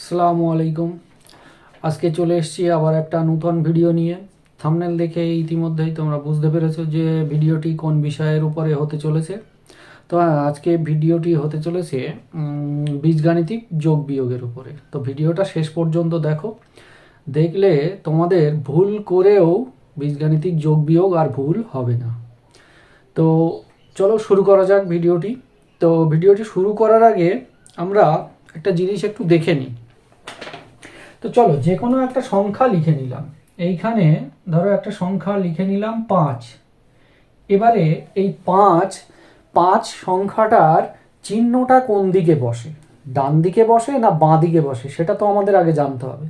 আসসালামু আলাইকুম। আজকে চলে এসেছি আবার একটা নতুন ভিডিও নিয়ে। থাম্বনেল দেখে ইতিমধ্যেই তোমরা বুঝতে পেরেছো যে ভিডিওটি কোন বিষয়ের উপরে হতে চলেছে। তো আজকে ভিডিওটি হতে চলেছে বীজগাণিতিক যোগ বিয়োগের উপরে। তো ভিডিওটা শেষ পর্যন্ত দেখো, দেখলে তোমাদের ভুল করেও বীজগাণিতিক যোগ বিয়োগ আর ভুল হবে না। তো চলো শুরু করা যাক ভিডিওটি। তো ভিডিওটি শুরু করার আগে আমরা একটা জিনিস একটু দেখে নিই। তো চলো যে কোনো একটা সংখ্যা লিখে নিলাম। এইখানে ধরো একটা সংখ্যা লিখে নিলাম 5। এবারে এই পাঁচ পাঁচ সংখ্যাটার চিহ্নটা কোন দিকে বসে, ডান দিকে বসে না বাঁ দিকে বসে, সেটা তো আমাদের আগে জানতে হবে।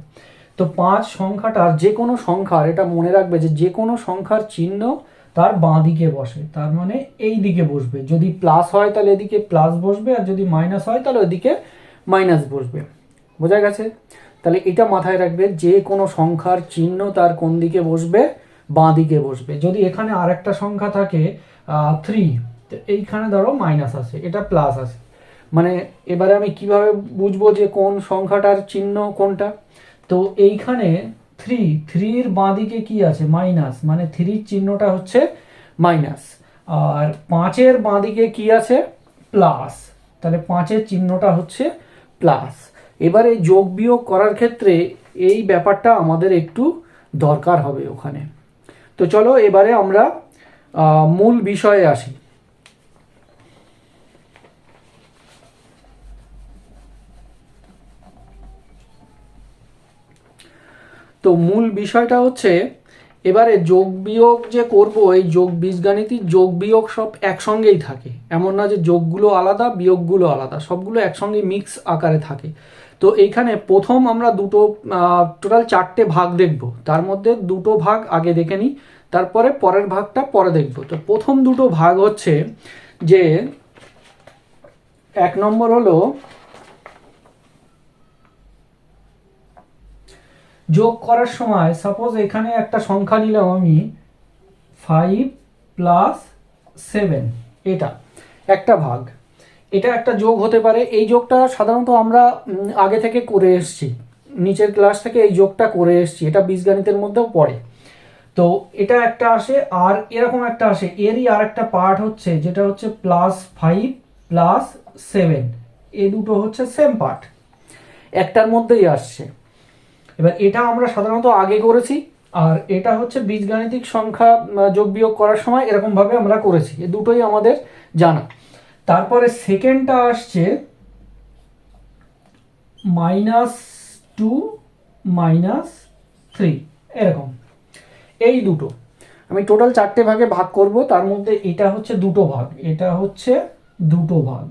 তো 5 সংখ্যাটার যে কোনো সংখ্যার, এটা মনে রাখবে যে কোনো সংখ্যার চিহ্ন তার বাঁ দিকে বসে, তার মানে এই দিকে বসবে। যদি প্লাস হয় তাহলে এদিকে প্লাস বসবে, আর যদি মাইনাস হয় তাহলে ওইদিকে মাইনাস বসবে। বোঝা গেছে? তাহলে এটা মাথায় রাখবে, যে কোনো সংখ্যার চিহ্ন তার কোন দিকে বসবে, বাঁ দিকে বসবে। যদি এখানে আরেকটা সংখ্যা থাকে 3, তো এইখানে ধরো মাইনাস আছে, এটা প্লাস আছে। মানে এবারে আমি কিভাবে বুঝবো যে কোন সংখ্যাটার চিহ্ন কোনটা? তো এইখানে 3-এর বাঁ দিকে কি আছে? মাইনাস, মানে 3-র চিহ্নটা হচ্ছে মাইনাস। আর 5-এর বাঁ দিকে কি আছে? প্লাস, তাহলে 5-এর চিহ্নটা হচ্ছে প্লাস। এবারে যোগ বিয়োগ করার ক্ষেত্রে এই ব্যাপারটা আমাদের একটু দরকার হবে ওখানে। তো চলো এবারে আমরা মূল বিষয়ে আসি। তো মূল বিষয়টা হচ্ছে, এবারে যোগ বিয়োগ যে করব, এই বীজগাণিতিক যোগ বিয়োগ সব একসঙ্গেই থাকে। এমন না যে যোগগুলো আলাদা বিয়োগগুলো আলাদা, সবগুলো একসঙ্গে মিক্স আকারে থাকে। তো এইখানে প্রথম আমরা টোটাল 4টে ভাগ দেখব, তার মধ্যে 2টো ভাগ আগে দেখে নিই, তারপরে পরের ভাগটা পরে দেখব। তো প্রথম 2টো ভাগ হচ্ছে যে 1 নম্বর হলো যোগ করার সময় সাপোজ এখানে একটা সংখ্যা নিলাম আমি 5 + 7, এটা একটা ভাগ, এটা একটা যোগ হতে পারে। এই যোগটা সাধারণত আমরা আগে থেকে করে এসেছি, নিচের ক্লাস থেকে এই যোগটা করে এসেছি, এটা বীজগণিতের মধ্যেও পড়ে। তো এটা একটা আসে, আর এরকম একটা আসে, এরই আর একটা পার্ট হচ্ছে যেটা হচ্ছে +5 + 7, এই দুটো হচ্ছে সেম পার্ট, একটার মধ্যেই আসছে। এবার এটা আমরা সাধারণত আগে করেছি, আর এটা হচ্ছে বীজগাণিতিক সংখ্যা যোগ বিয়োগ করার সময় এরকম ভাবে আমরা করেছি, এই দুটোই আমাদের জানা। তারপরে সেকেন্ডটা আসছে -2 - 3, এরকম। এই দুটো আমি টোটাল 4টে ভাগে ভাগ করব, তার মধ্যে এটা হচ্ছে 2টো ভাগ, এটা হচ্ছে 2টো ভাগ,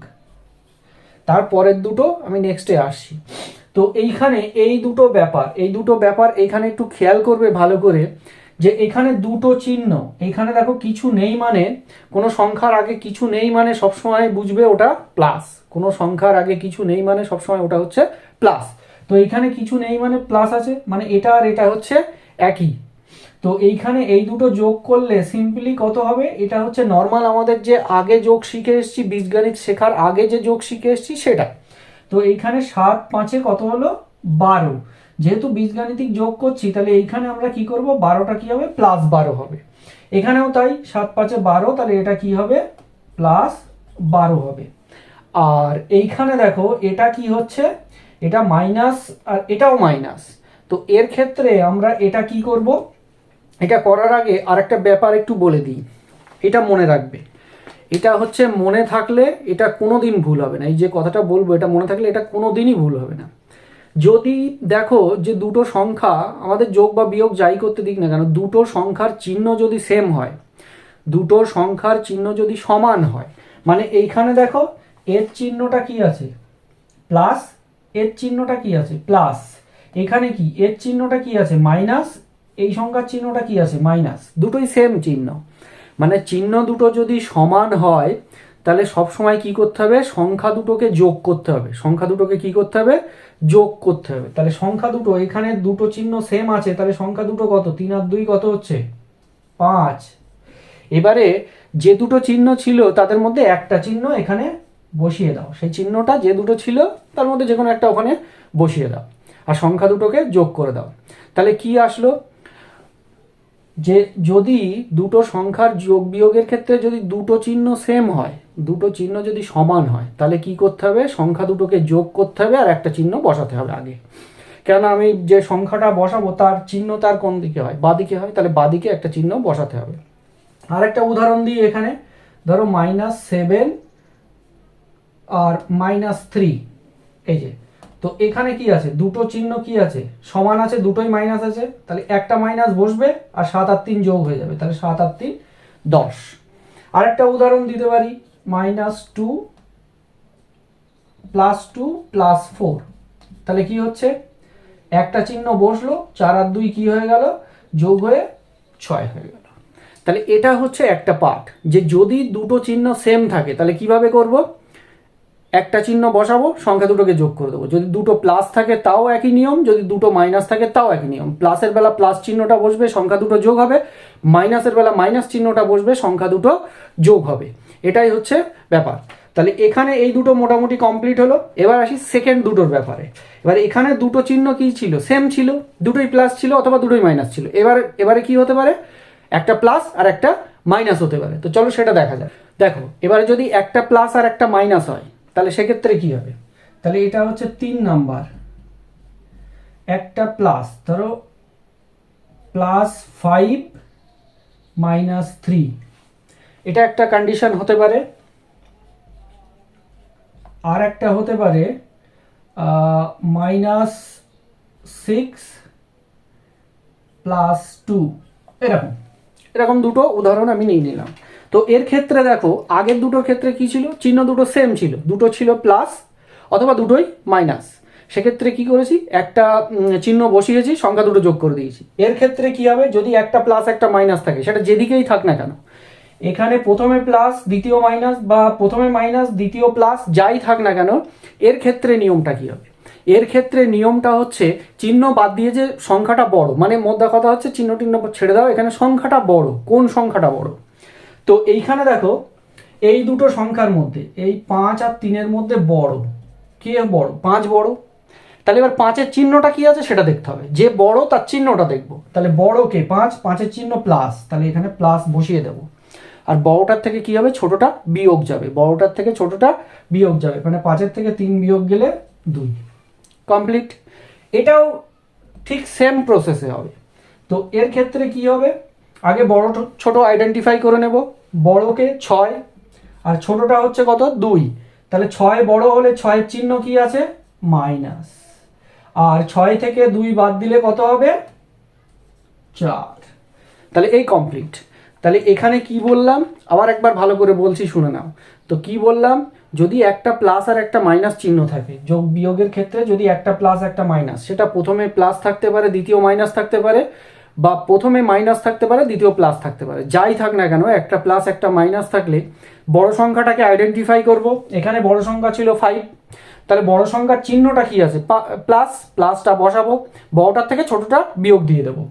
তারপরের দুটো আমি নেক্সটে আসছি। তো এইখানে এই দুটো ব্যাপার এইখানে একটু খেয়াল করবে ভালো করে, যে এখানে দুটো চিহ্ন, এখানে দেখো কিছু নেই, মানে কোনো সংখ্যার আগে কিছু নেই মানে সবসময় বুঝবে ওটা প্লাস। কোনো সংখ্যার আগে কিছু নেই মানে সবসময় ওটা হচ্ছে প্লাস। তো এইখানে কিছু নেই মানে প্লাস আছে, মানে এটা আর এটা হচ্ছে একই। তো এইখানে এই দুটো যোগ করলে সিম্পলি কত হবে? এটা হচ্ছে নর্মাল আমাদের যে আগে যোগ শিখে এসেছি, বীজগণিত শেখার আগে যে যোগ শিখে এসেছি সেটা। তো এইখানে 7 × 5 কত হলো? 12। যেহেতু বীজগাণিতিক যোগ করছি, তাহলে এইখানে আমরা কি করব? 12টা কি হবে? +12 হবে। এখানেও তাই, 7 × 5 = 12, তাহলে এটা কি হবে? +12 হবে। আর এইখানে দেখো এটা কি হচ্ছে? এটা মাইনাস, আর এটাও মাইনাস। তো এর ক্ষেত্রে আমরা এটা কি করব? এটা করার আগে আরেকটা ব্যাপার একটু বলে দিই, এটা মনে রাখবে। এটা হচ্ছে মনে থাকলে এটা কোনোদিন ভুল হবে না। এই যে কথাটা বলবো, এটা মনে থাকলে এটা কোনোদিনই ভুল হবে না। যদি দেখো যে দুটো সংখ্যা আমাদের যোগ বা বিয়োগ যাই করতে দিক না কেন, দুটো সংখ্যার চিহ্ন যদি সেম হয়, দুটো সংখ্যার চিহ্ন যদি সমান হয়, মানে এইখানে দেখো এর চিহ্নটা কি আছে? প্লাস, এর চিহ্নটা কি আছে? প্লাস। এখানে কি এর চিহ্নটা কি আছে? মাইনাস। এই সংখ্যার চিহ্নটা কি আছে? মাইনাস। দুটোই সেম চিহ্ন, মানে চিহ্ন দুটো যদি সমান হয় তাহলে সব সময় কি করতে হবে? সংখ্যা দুটোকে যোগ করতে হবে। সংখ্যা দুটোকে কি করতে হবে? যোগ করতে হবে। তাহলে সংখ্যা দুটো, এখানে দুটো চিহ্ন সেম আছে, তাহলে সংখ্যা দুটো কত? 3 আর 2 কত হচ্ছে? 5। এবারে যে দুটো চিহ্ন ছিল তাদের মধ্যে একটা চিহ্ন এখানে বসিয়ে দাও, সেই চিহ্নটা যে দুটো ছিল তার মধ্যে যে কোনো একটা ওখানে বসিয়ে দাও। আর সংখ্যা দুটোকে যোগ করে দাও। তাহলে কি আসলো, যে যদি দুটো সংখ্যার যোগ বিয়োগের ক্ষেত্রে যদি দুটো চিহ্ন সেম হয়, দুটো চিহ্ন যদি সমান হয়, তাহলে কি করতে হবে, সংখ্যা দুটোকে যোগ করতে হবে আর একটা চিহ্ন বসাতে হবে আগে। কেন আমি যে সংখ্যাটা বসাবো তার চিহ্ন তার কোন দিকে হয়, বাদিকে হয়, তাহলে বাদিকে একটা চিহ্ন বসাতে হবে। আর একটা উদাহরণ দিই এখানে, ধরো -7 আর -3, এই যে, তো এখানে কি আছে, দুটো চিহ্ন কি আছে, সমান আছে, দুটোই মাইনাস আছে, তাহলে একটা মাইনাস বসবে আর 7 আর 3 যোগ হয়ে যাবে, তাহলে 7 আর 3 10। আরেকটা উদাহরণ দিতে পারি, -2 +2 +4, তাহলে কি হচ্ছে, একটা চিহ্ন বসলো, 4 আর 2 কি হয়ে গেল, যোগ হয়ে 6 হয়ে গেল। তাহলে এটা হচ্ছে একটা পার্ট, যে যদি দুটো চিহ্ন সেম থাকে তাহলে কিভাবে করব, একটা চিহ্ন বসাবো, সংখ্যা দুটোকে যোগ করে দেবো। যদি দুটো প্লাস থাকে তাও একই নিয়ম, যদি দুটো মাইনাস থাকে তাও একই নিয়ম। প্লাসের বেলা প্লাস চিহ্নটা বসবে, সংখ্যা দুটো যোগ হবে, মাইনাসের বেলা মাইনাস চিহ্নটা বসবে, সংখ্যা দুটো যোগ হবে। এটাই হচ্ছে ব্যাপার। তাহলে এখানে এই দুটো মোটামুটি কমপ্লিট হলো। এবার আসি সেকেন্ড দুটোর ব্যাপারে। এবার এখানে দুটো চিহ্ন কি ছিল, সেম ছিল, দুটোই প্লাস ছিল অথবা দুটোই মাইনাস ছিল। এবারে কি হতে পারে, একটা প্লাস আর একটা মাইনাস হতে পারে। তো চলো সেটা দেখা যাক। দেখো এবারে যদি একটা প্লাস আর একটা মাইনাস হয় তাহলে সেক্ষেত্রে কি হবে, তাহলে এটা হচ্ছে 3 নাম্বার, একটা প্লাস, ধরো +5 -3, এটা একটা কন্ডিশন হতে পারে। আর একটা হতে পারে -6 +2, এরকম এরকম দুটো উদাহরণ আমি নিয়ে নিলাম। তো এর ক্ষেত্রে দেখো আগের দুটোর ক্ষেত্রে কি ছিল, চিহ্ন দুটো সেম ছিল, দুটো ছিল প্লাস অথবা দুটোই মাইনাস। সেক্ষেত্রে কি করেছি, একটা চিহ্ন বসিয়েছি, সংখ্যা দুটো যোগ করে দিয়েছি। এর ক্ষেত্রে কি হবে, যদি একটা প্লাস একটা মাইনাস থাকে, সেটা যেদিকেই থাক না কেন, এখানে প্রথমে প্লাস দ্বিতীয় মাইনাস বা প্রথমে মাইনাস দ্বিতীয় প্লাস যাই থাক না কেন, এর ক্ষেত্রে নিয়মটা কি হবে, এর ক্ষেত্রে নিয়মটা হচ্ছে চিহ্ন বাদ দিয়ে যে সংখ্যাটা বড়, মানে মোদ্দা কথা হচ্ছে চিহ্ন টিহ্ন ছেড়ে দাও, এখানে সংখ্যাটা বড়, কোন সংখ্যাটা বড়। তো এইখানে দেখো এই দুটো সংখ্যার মধ্যে এই 5 আর 3-এর মধ্যে বড় কে, বড় 5 বড়। তাহলে এবার 5-এর চিহ্নটা কি আছে সেটা দেখতে হবে, যে বড় তার চিহ্নটা দেখবো। তাহলে বড় কে, 5, 5-এর চিহ্ন প্লাস, তাহলে এখানে প্লাস বসিয়ে দেবো। আর বড়টার থেকে কি হবে, ছোটটা বিয়োগ যাবে, বড়টার থেকে ছোটটা বিয়োগ যাবে, মানে 5-এর থেকে 3 বিয়োগ গেলে 2, কমপ্লিট। এটাও ঠিক সেম প্রসেসে হবে। তো এর ক্ষেত্রে কি হবে, আগে বড় ছোট আইডেন্টিফাই করে নেব। বড়কে 6 আর ছোটটা হচ্ছে কত, 2, তাহলে 6 বড় হলে 6-এর চিহ্ন কি আছে, মাইনাস, আর 6 থেকে 2 বাদ দিলে কত হবে, 4। তাহলে এই কমপ্লিট। তাহলে এখানে কি বললাম, আবার একবার ভালো করে বলছি শুনে নাও। তো কি বললাম, যদি একটা প্লাস আর একটা মাইনাস চিহ্ন থাকে যোগ বিয়োগের ক্ষেত্রে, যদি একটা প্লাস একটা মাইনাস, সেটা প্রথমে প্লাস থাকতে পারে দ্বিতীয় মাইনাস থাকতে পারে, বা প্রথমে মাইনাস থাকতে পারে দ্বিতীয় প্লাস থাকতে পারে, যাই থাক না কেন, একটা প্লাস একটা মাইনাস থাকলে বড় সংখ্যাটাকে আইডেন্টিফাই করব। এখানে বড় সংখ্যা ছিল 5, তাহলে বড় সংখ্যার চিহ্নটা কি আছে, প্লাস, প্লাসটা বসাবো, বড়টার থেকে ছোটটা বিয়োগ দিয়ে দেবো,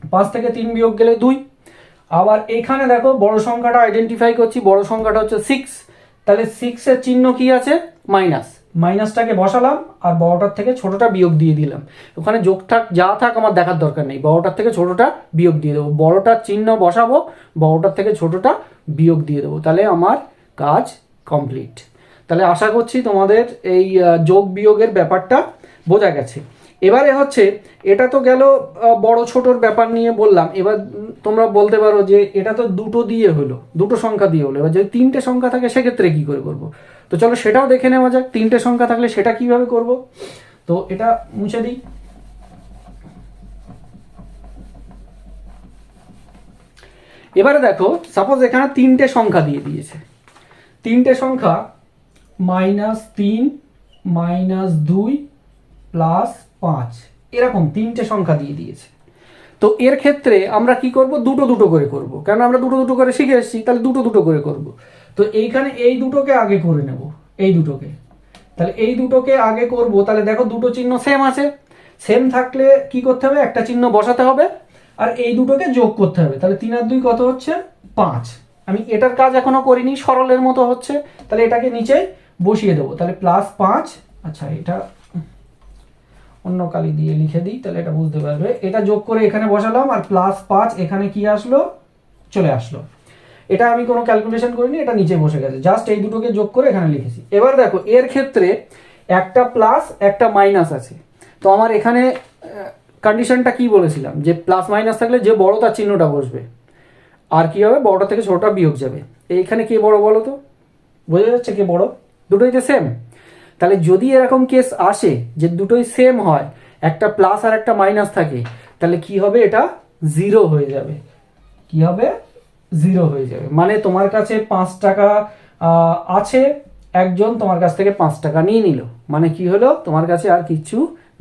5 থেকে 3 বিয়োগ গেলে 2। আবার এখানে দেখো বড় সংখ্যাটা আইডেন্টিফাই করছি, বড় সংখ্যাটা হচ্ছে 6, তাহলে 6-এর চিহ্ন কি আছে, মাইনাস, মাইনাসটাকে বসালাম আর বড়টার থেকে ছোটটা বিয়োগ দিয়ে দিলাম। ওখানে যোগ থাক যা থাক আমার দেখার দরকার নেই, বড়টার থেকে ছোটটা বিয়োগ দিয়ে দেবো, বড়টার চিহ্ন বসাবো, বড়টার থেকে ছোটটা বিয়োগ দিয়ে দেবো, তাহলে আমার কাজ কমপ্লিট। তাহলে আশা করছি তোমাদের এই যোগ বিয়োগের ব্যাপারটা বোঝা গেছে। এবারে হচ্ছে, এটা তো গেল বড় ছোটর ব্যাপার নিয়ে বললাম। এবার তোমরা বলতে পারো যে এটা তো দুটো দিয়ে হলো, দুটো সংখ্যা দিয়ে হলো, এবার যদি 3টে সংখ্যা থাকে সেক্ষেত্রে কি করে করব। তো চলো সেটাও দেখে নেওয়া যাক, 3টে সংখ্যা থাকলে সেটা কিভাবে করব। তো এটা মুছে দিই। এবারে দেখো সাপোজ এখানে 3টে সংখ্যা দিয়ে দিয়েছে, 3টে সংখ্যা -3 -2 +5, এরকম 3টে সংখ্যা দিয়ে দিয়েছে। তো এর ক্ষেত্রে আমরা কি করব, দুটো দুটো করে করব, কারণ আমরা দুটো দুটো করে শিখে এসেছি, তাহলে দুটো দুটো করে করব। তো এইখানে এই দুটোকে আগে করে নেব, এই দুটোকে, তাহলে এই দুটোকে আগে করব। তাহলে দেখো দুটো চিহ্ন সেম আছে, সেম থাকলে কি করতে হবে, একটা চিহ্ন বসাতে হবে আর এই দুটোকে যোগ করতে হবে। তাহলে 3 আর 2 কত হচ্ছে, 5। আমি এটার কাজ এখনো করিনি, সরলের মতো হচ্ছে, তাহলে এটাকে নিচে বসিয়ে দেবো, তাহলে +5। আচ্ছা এটা অন্য কালি দিয়ে লিখে দিই, তাহলে এটা বুঝতে পারবে। এটা যোগ করে এখানে বসালাম, আর +5 এখানে কি আসলো, চলে আসলো। এটা আমি কোনো ক্যালকুলেশন করিনি, এটা নিচে বসে গেছে, জাস্ট এই দুটোকে যোগ করে এখানে লিখেছি। এবার দেখো এর ক্ষেত্রে একটা প্লাস একটা মাইনাস আছে, তো আমার এখানে কন্ডিশনটা কি বলেছিলাম, যে প্লাস মাইনাস থাকলে যে বড় তার চিহ্নটা বসবে, আর কি হবে, বড়টা থেকে ছোটটা বিয়োগ যাবে। এইখানে কে বড় বলো তো, বোঝা যাচ্ছে কে বড়, দুটোই তো সেম। তাহলে যদি এরকম কেস আসে যে দুটোই সেম হয়, একটা প্লাস আর একটা মাইনাস থাকে, তাহলে কি হবে, এটা 0 হয়ে যাবে। কি হবে, 0 হয়ে যাবে। মানে তোমার কাছে 5 টাকা আছে, একজন তোমার কাছ থেকে 5 টাকা নিয়ে নিল, মানে কি হলো, তোমার কাছে আর কিছু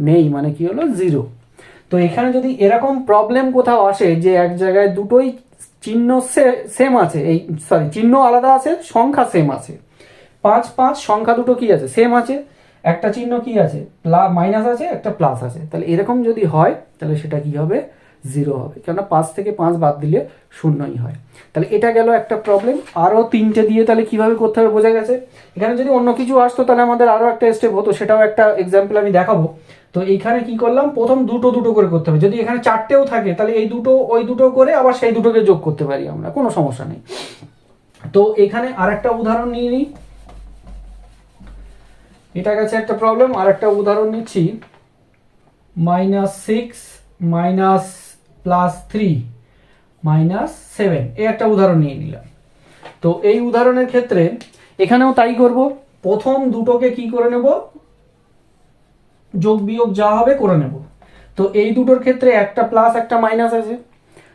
নেই, মানে কি হলো, 0। তো এখানে যদি এরকম প্রবলেম কোথাও আসে যে এক জায়গায় দুটোই চিহ্ন সেম আছে, এই সরি চিহ্ন আলাদা আছে, সংখ্যা সেম আছে, 5 5 সংখ্যা দুটো কি আছে, সেম আছে, একটা চিহ্ন কি আছে, মাইনাস আছে, একটা প্লাস আছে, তাহলে এরকম যদি হয় তাহলে সেটা কি হবে, 0 হবে, কেননা 5 থেকে 5 বাদ দিলে 0ই হয়। তাহলে এটা গেল একটা প্রবলেম। আরও 3টে দিয়ে তাহলে কিভাবে করতে হবে বোঝা গেছে। এখানে যদি অন্য কিছু আসতো তাহলে আমাদের আরও একটা স্টেপ হতো, সেটাও একটা এক্সাম্পল আমি দেখাবো। তো এইখানে কি করলাম, প্রথম দুটো দুটো করে করতে হবে। যদি এখানে 4টেও থাকে তাহলে এই দুটো ওই দুটো করে আবার সেই দুটোকে যোগ করতে পারি আমরা, কোনো সমস্যা নেই। তো এখানে আরেকটা উদাহরণ নিয়ে নিই, এটা গেছে একটা প্রবলেম। আর একটা উদাহরণ নিচ্ছি, -6 +3 -7, এই একটা উদাহরণ নিয়ে নিলাম। তো এই উদাহরণের ক্ষেত্রে এখানেও তাই করব, প্রথম দুটোকে কি করে নেব, যোগ বিয়োগ যা হবে করে নেব। তো এই দুটোর ক্ষেত্রে একটা প্লাস একটা মাইনাস আছে,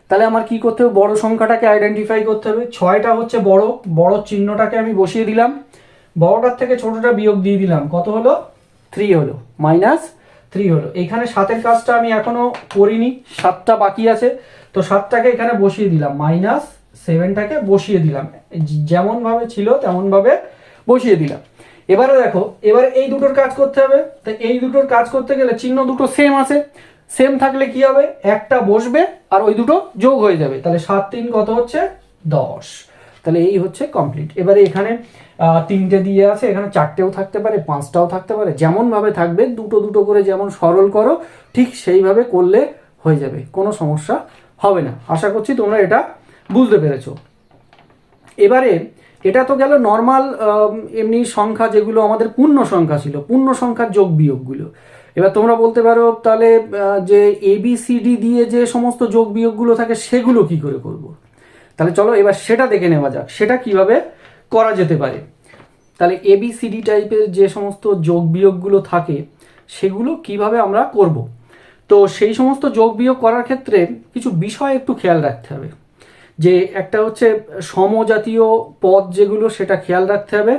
তাহলে আমার কি করতে হবে, বড় সংখ্যাটাকে আইডেন্টিফাই করতে হবে। 6টা হচ্ছে বড়, বড় চিহ্নটাকে আমি বসিয়ে দিলাম, বড়টার থেকে ছোটটা বিয়োগ দিয়ে দিলাম, কত হলো, 3 হলো, -3 হলো। এইখানে 7-এর কাজটা আমি এখনো করিনি, 7টা বাকি আছে, তো 7টাকে এখানে বসিয়ে দিলাম, -7টাকে বসিয়ে দিলাম, যেমন ভাবে ছিল তেমন ভাবে বসিয়ে দিলাম। এবারে দেখো, এবারে এই দুটোর কাজ করতে হবে। তো এই দুটোর কাজ করতে গেলে চিহ্ন দুটো সেম আছে, সেম থাকলে কি হবে, একটা বসবে আর ওই দুটো যোগ হয়ে যাবে, তাহলে 7 3 কত হচ্ছে, 10। তাহলে এই হচ্ছে কমপ্লিট। এবারে এখানে 3টে দিয়ে আছে, এখানে 4টেও থাকতে পারে, 5টাও থাকতে পারে, যেমন ভাবে থাকবে দুটো দুটো করে যেমন সরল করো ঠিক সেইভাবে করলে হয়ে যাবে, কোনো সমস্যা হবে না। আশা করছি তোমরা এটা বুঝতে পেরেছো। এবারে এটা তো গেল নর্মাল এমনি সংখ্যা, যেগুলো আমাদের পূর্ণ সংখ্যা ছিল, পূর্ণ সংখ্যার যোগ বিয়োগগুলো। এবার তোমরা বলতে পারো তাহলে যে ABCD দিয়ে যে সমস্ত যোগ বিয়োগগুলো থাকে সেগুলো কি করে করব। তাহলে চলো এবার সেটা দেখে নেওয়া যাক, সেটা কিভাবে করা যেতে পারে। তাহলে ABCD টাইপের যে সমস্ত যোগ বিয়োগগুলো থাকে সেগুলো কিভাবে আমরা করব। তো সেই সমস্ত যোগ বিয়োগ করার ক্ষেত্রে কিছু বিষয় একটু খেয়াল রাখতে হবে। যে একটা হচ্ছে সমজাতীয় পদ যেগুলো, সেটা খেয়াল রাখতে হবে,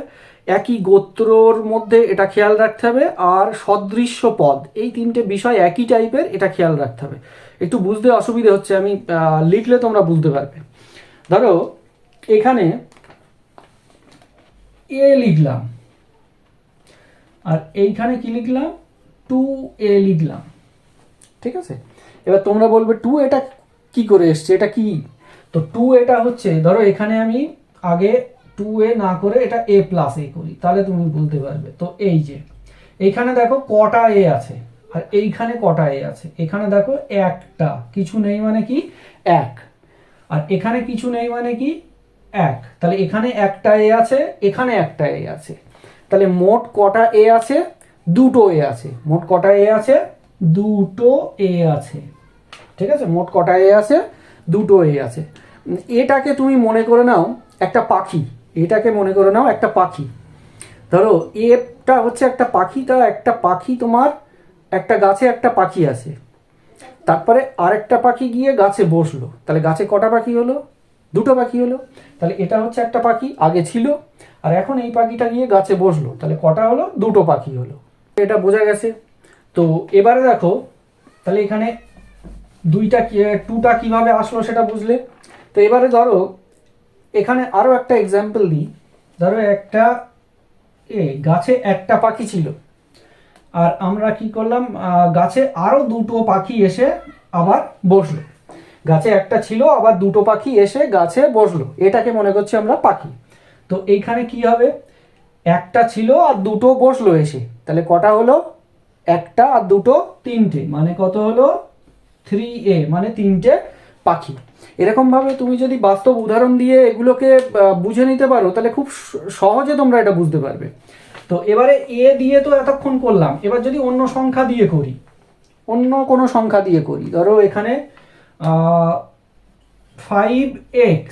একই গোত্রর মধ্যে এটা খেয়াল রাখতে হবে, আর সদৃশ্য পদ, এই 3টে বিষয় একই টাইপের, এটা খেয়াল রাখতে হবে। একটু বুঝতে অসুবিধে হচ্ছে, আমি লিখলে তোমরা বুঝতে পারবে। ধরো এখানে A লিখলাম, আর এইখানে কি লিখলাম, 2A লিখলাম, ঠিক আছে। এবার তোমরা বলবে 2 এটা কি করে এসছে, এটা কি। তো 2 এটা হচ্ছে, ধরো এখানে আমি আগে 2A না করে এটা A+A করি, তাহলে তুমি বলতে পারবে। তো এই যে এইখানে দেখো কটা A আছে, আর এইখানে কটা A আছে, এখানে দেখো একটা, কিছু নেই মানে কি 1, আর এখানে কিছু নেই মানে কি 1, তাহলে এখানে একটা A আছে, এখানে একটা A আছে, তাহলে মোট কটা A আছে, দুটো A আছে। মোট কটা A আছে, দুটো A আছে, ঠিক আছে। মোট কটা A আছে, দুটো A আছে। এটাকে তুমি মনে করে নাও একটা পাখি, এটাকে মনে করে নাও একটা পাখি। ধরো এটা হচ্ছে একটা পাখি, তা একটা পাখি, তোমার একটা গাছে একটা পাখি আছে, তারপরে আরেকটা পাখি গিয়ে গাছে বসলো, তাহলে গাছে কটা পাখি হলো, দুটো পাখি হলো। তাহলে এটা হচ্ছে একটা পাখি আগে ছিল, আর এখন এই পাখিটা গিয়ে গাছে বসলো, তাহলে কটা হলো, দুটো পাখি হলো। এটা বোঝা গেছে। তো এবারে দেখো, তাহলে এখানে 2টা কিভাবে আসলো সেটা বুঝলে। তো এবারে ধরো এখানে আরো একটা এক্সাম্পল দিই। ধরো একটা গাছে একটা পাখি ছিল, আর আমরা কি করলাম, গাছে আরো দুটো পাখি এসে আবার বসলো। গাছে একটা ছিল, আবার দুটো পাখি এসে গাছে বসলো, এটাকে মনে করছি আমরা পাখি। তো এইখানে কি হবে, একটা ছিল আর দুটো বসলো এসে, তাহলে কটা হলো, একটা আর দুটো তিনটে, মানে কত হলো 3a, মানে তিনটে পাখি। এরকমভাবে তুমি যদি বাস্তব উদাহরণ দিয়ে এগুলোকে বুঝে নিতে পারো তাহলে খুব সহজে তোমরা এটা বুঝতে পারবে। তো এবারে এ দিয়ে তো এতক্ষণ করলাম, এবার যদি অন্য সংখ্যা দিয়ে করি, অন্য কোনো সংখ্যা দিয়ে করি, ধরো এখানে 5x,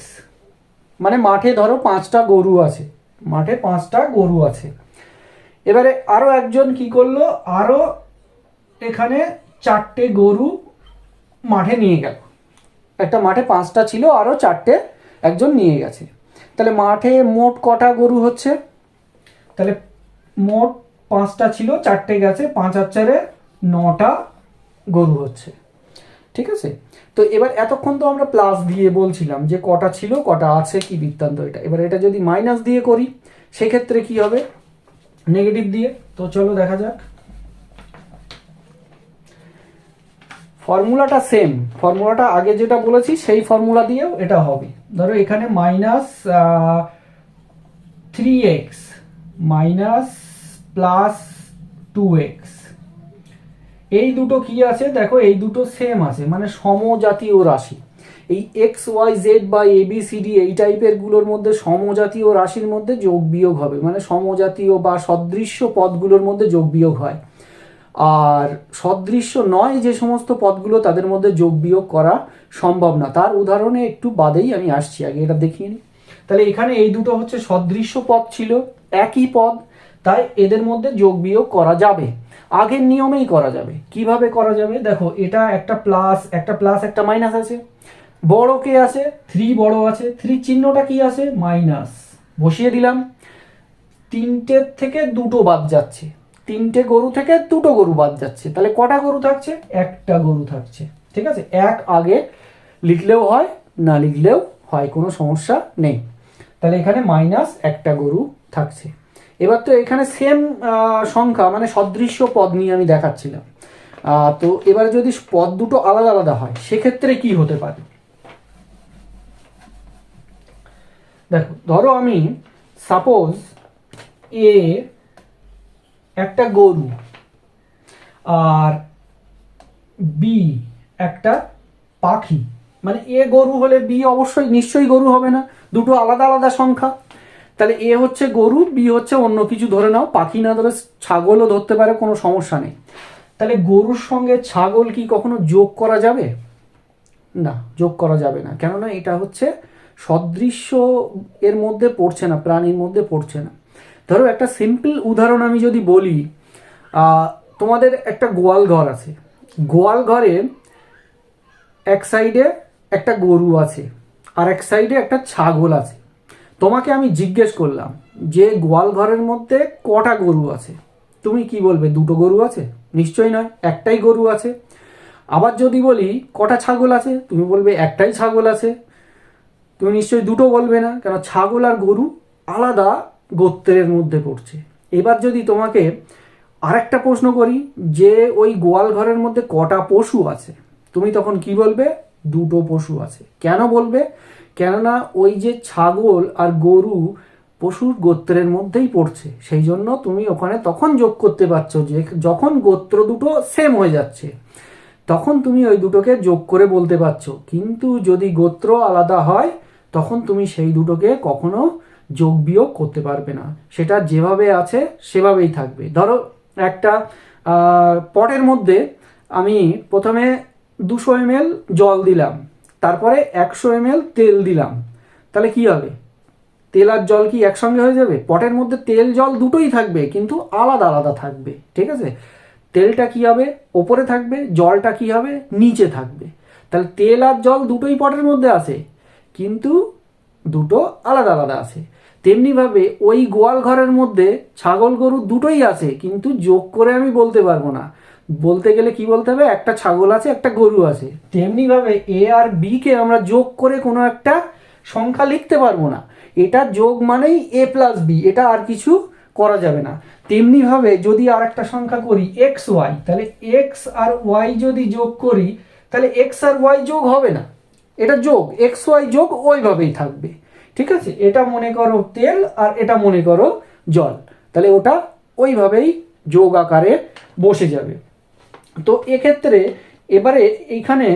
মানে মাঠে ধরো 5টা গরু আছে, মাঠে 5টা গরু আছে। এবারে আরও একজন কি করলো, আরও এখানে 4টে গরু মাঠে নিয়ে গেল। একটা মাঠে 5টা ছিল, আরও 4টে একজন নিয়ে গেছে। তাহলে মাঠে মোট কটা গরু হচ্ছে, তাহলে মোট 5টা ছিল, 4টে গেছে, 5 আর 4 9টা গরু হচ্ছে। ঠিক আছে, তো এবার এতক্ষণ তো আমরা প্লাস দিয়ে বলছিলাম যে কটা ছিল কটা আছে কি বৃত্তান্ত এটা। এবার এটা যদি মাইনাস দিয়ে করি সেক্ষেত্রে কি হবে, নেগেটিভ দিয়ে। তো চলো দেখা যাক। ফর্মুলাটা সেম, ফর্মুলাটা আগে যেটা বলেছি সেই ফর্মুলা দিয়েও এটা হবে। ধরো এখানে -3x মাইনাস প্লাস 2x, এই দুটো কি আছে দেখো, এই দুটো সেম আছে, মানে সমজাতীয় রাশি। এই এক্স ওয়াই জেড বা এবিসিডি এই টাইপের গুলোর মধ্যে সমজাতীয় রাশির মধ্যে যোগ বিয়োগ হবে, মানে সমজাতীয় বা সদৃশ্য পদগুলোর মধ্যে যোগ বিয়োগ হয়। আর সদৃশ্য নয় যে সমস্ত পদগুলো তাদের মধ্যে যোগ বিয়োগ করা সম্ভব না। তার উদাহরণে একটু বাদেই আমি আসছি, আগে এটা দেখিয়ে নিই। তাহলে এখানে এই দুটো হচ্ছে সদৃশ্য পদ ছিল, একই পদ, তাই এদের মধ্যে যোগ বিয়োগ করা যাবে, আগের নিয়মেই করা যাবে। কিভাবে করা যাবে দেখো, এটা একটা প্লাস একটা মাইনাস আছে, বড় কে আছে 3 বড় আছে, 3 চিহ্নটা কি আছে মাইনাস, বসিয়ে দিলাম। তিনটের থেকে দুটো বাদ যাচ্ছে, 3টে গরু থেকে 2টো গরু বাদ যাচ্ছে, তাহলে কটা গরু থাকছে, একটা গরু থাকছে। ঠিক আছে, এক আগে লিখলেও হয় না লিখলেও হয়, কোনো সমস্যা নেই। তাহলে এখানে মাইনাস একটা গরু থাকছে। এবার তো এখানে সেম সংখ্যা, মানে সদৃশ্য পদ নিয়ে আমি দেখাচ্ছিলাম। তো এবার যদি পদ দুটো আলাদা আলাদা হয় সেক্ষেত্রে কি হতে পারে দেখো, ধরো আমি সাপোজ এ একটা গরু আর বি একটা পাখি, মানে এ গরু হলে বি অবশ্যই নিশ্চয়ই গরু হবে না, দুটো আলাদা আলাদা সংখ্যা। তাহলে এ হচ্ছে গরু, বি হচ্ছে অন্য কিছু, ধরে নাও পাখি না ধরে ছাগলও ধরতে পারে, কোনো সমস্যা নেই। তাহলে গরুর সঙ্গে ছাগল কি কখনো যোগ করা যাবে না, যোগ করা যাবে না, কেননা এটা হচ্ছে সদৃশ্য এর মধ্যে পড়ছে না, প্রাণীর মধ্যে পড়ছে না। ধরো একটা সিম্পল উদাহরণ আমি যদি বলি, তোমাদের একটা গোয়াল ঘর আছে, গোয়াল ঘরে এক সাইডে একটা গরু আছে আর এক সাইডে একটা ছাগল আছে। তোমাকে আমি জিজ্ঞেস করলাম যে গোয়াল ঘরের মধ্যে কটা গরু আছে, তুমি কি বলবে, দুটো গরু আছে? নিশ্চয়ই নয়, একটাই গরু আছে। আবার যদি বলি কটা ছাগল আছে, তুমি বলবে একটাই ছাগল আছে। তুমি নিশ্চয়ই দুটো বলবে না, কেন ছাগল আর গরু আলাদা গোত্রের মধ্যে পড়ছে। এবার যদি তোমাকে আরেকটা প্রশ্ন করি যে ওই গোয়াল ঘরের মধ্যে কটা পশু আছে, তুমি তখন কি বলবে, দুটো পশু আছে। কেন বলবে, কেননা ওই যে ছাগল আর গরু পশুর গোত্রের মধ্যেই পড়ছে, সেই জন্য তুমি ওখানে তখন যোগ করতে পারছো, যে যখন গোত্র দুটো সেম হয়ে যাচ্ছে তখন তুমি ওই দুটোকে যোগ করে বলতে পারছো। কিন্তু যদি গোত্র আলাদা হয় তখন তুমি সেই দুটোকে কখনো যোগ বিয়োগ করতে পারবে না, সেটা যেভাবে আছে সেভাবেই থাকবে। ধরো একটা পটের মধ্যে আমি প্রথমে 200 ml জল দিলাম, তারপরে 100 ml তেল দিলাম, তাহলে কি হবে, তেল আর জল কি একসঙ্গে হয়ে যাবে? পটের মধ্যে তেল জল দুটোই থাকবে কিন্তু আলাদা আলাদা থাকবে। ঠিক আছে, তেলটা কি হবে, ওপরে থাকবে, জলটা কি হবে, নিচে থাকবে। তাহলে তেল আর জল দুটোই পটের মধ্যে আছে কিন্তু দুটো আলাদা আলাদা আছে। তেমনিভাবে ওই গোয়াল ঘরের মধ্যে ছাগল গরু দুটোই আছে কিন্তু যোগ করে আমি বলতে পারবো না, বলতে গেলে কি বলতে হবে, একটা ছাগল আছে একটা গরু আছে। তেমনিভাবে এ আর বি কে আমরা যোগ করে কোনো একটা সংখ্যা লিখতে পারবো না, এটা যোগ মানেই এ প্লাস বি, এটা আর কিছু করা যাবে না। তেমনিভাবে যদি আর একটা সংখ্যা করি এক্স ওয়াই, তাহলে এক্স আর ওয়াই যদি যোগ করি তাহলে এক্স আর ওয়াই যোগ হবে না, এটা যোগ এক্স ওয়াই যোগ ওইভাবেই থাকবে। ঠিক আছে, এটা মনে করো তেল আর এটা মনে করো জল, তাহলে ওটা ওইভাবেই যোগ আকারে বসে যাবে। তো এক্ষেত্রে এবারে এইখানে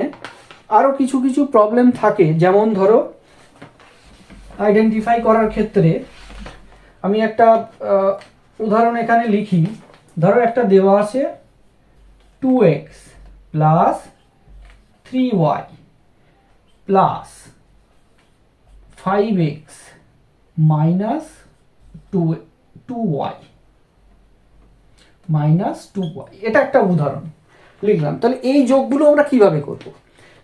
আরও কিছু কিছু প্রবলেম থাকে, যেমন ধরো আইডেন্টিফাই করার ক্ষেত্রে আমি একটা উদাহরণ এখানে লিখি। ধরো একটা দেওয়া আছে 2x plus 3y plus 5x minus 2y minus 2y, এটা একটা উদাহরণ লিখলাম। তাহলে এই যোগগুলো আমরা কিভাবে করব?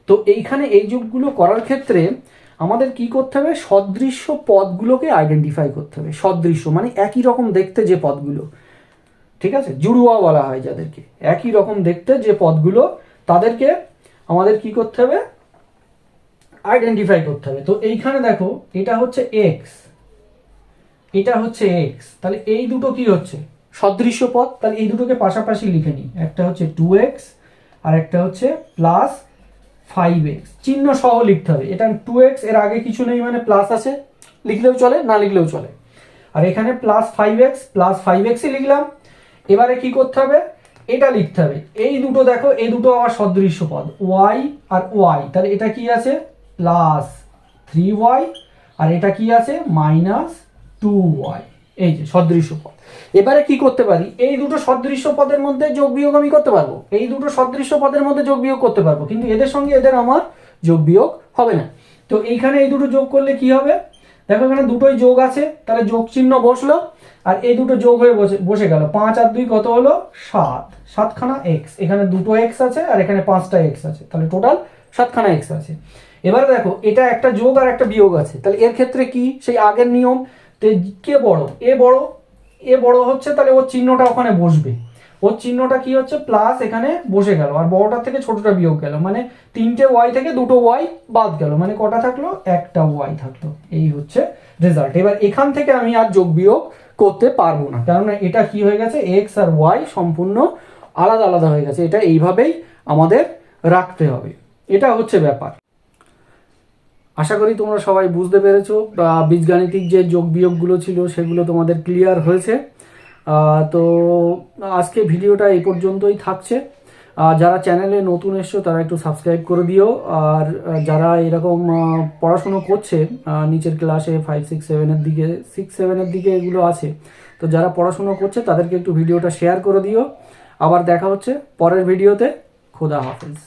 তো এইখানে এই যোগগুলো করার ক্ষেত্রে আমাদের কি করতে হবে? সদৃশ্য পদগুলোকে আইডেন্টিফাই করতে হবে। সদৃশ্য মানে একই রকম দেখতে যে পদগুলো, ঠিক আছে, জুড়ুয়া বলা হয় যাদেরকে, একই রকম দেখতে যে পদগুলো তাদেরকে আমাদের কি করতে হবে? আইডেন্টিফাই করতে হবে। তো এইখানে দেখো এটা হচ্ছে x, এটা হচ্ছে x, তাহলে এই দুটো কি হচ্ছে? সদৃশ্য পদ। তাহলে এই দুটোকে পাশাপাশি লিখে নিই, একটা হচ্ছে 2x আর একটা হচ্ছে প্লাস 5x, চিহ্ন সহ লিখতে হবে। এটা 2x এর আগে কিছু নেই মানে প্লাস আছে, লিখলেও চলে না লিখলেও চলে। আর এখানে প্লাস 5xই লিখলাম। এবারে কি করতে হবে? এটা লিখতে হবে। এই দুটো দেখো, এই দুটো আবার সদৃশ্য পদ, y আর y, তাহলে এটা কি আছে? প্লাস 3y আর এটা কি আছে? মাইনাস 2y, এই যে সদৃশ্য পদ। এবারে কি করতে পারি? এই দুটো সদৃশ্য পদের মধ্যে যোগ বিয়োগ আমি করতে পারবো, এই দুটো সদৃশ্য পদের মধ্যে যোগ বিয়োগ করতে পারবো, কিন্তু এদের সঙ্গে এদের আমার যোগ বিয়োগ হবে না। তো এইখানে এই দুটো যোগ করলে কি হবে? দেখো এখানে দুটোই যোগ আছে, তাহলে যোগ চিহ্ন বসলো, আর এই দুটো যোগ হয়ে বসে গেল। 5 আর 2 কত হলো? 7, 7খানা x, এখানে দুটো x আছে আর এখানে 5টা x আছে, তাহলে টোটাল 7খানা x আছে। এবারে দেখো এটা একটা যোগ আর একটা বিয়োগ আছে, তাহলে এর ক্ষেত্রে কি সেই আগের নিয়ম, কে বড়? এ বড় হচ্ছে, তাহলে ওর চিহ্নটা ওখানে বসবে। ওর চিহ্নটা কি হচ্ছে? প্লাস এখানে বসে গেল, আর বড়টার থেকে ছোটটা বিয়োগ গেল, মানে 3টে y থেকে 2টো y বাদ গেল, মানে কটা থাকলো? একটা y থাকলো। এই হচ্ছে রেজাল্ট। এবার এখান থেকে আমি আর যোগ বিয়োগ করতে পারবো না, কারণ এটা কি হয়ে গেছে? x আর y সম্পূর্ণ আলাদা আলাদা হয়ে গেছে। এটা এইভাবেই আমাদের রাখতে হবে, এটা হচ্ছে ব্যাপার। আশা করি তোমরা সবাই বুঝতে পেরেছো, বা বীজগাণিতিক যে যোগ বিয়োগগুলো ছিল সেগুলো তোমাদের ক্লিয়ার হয়েছে। তো আজকে ভিডিওটা এই পর্যন্তই থাকছে। যারা চ্যানেলে নতুন এসছো তারা একটু সাবস্ক্রাইব করে দিও, আর যারা এরকম পড়াশুনো করছে নিচের ক্লাসে 5, 6, 7-এর দিকে, 6, 7-এর দিকে এগুলো আছে, তো যারা পড়াশুনো করছে তাদেরকে একটু ভিডিওটা শেয়ার করে দিও। আবার দেখা হচ্ছে পরের ভিডিওতে। খোদা হাফেজ।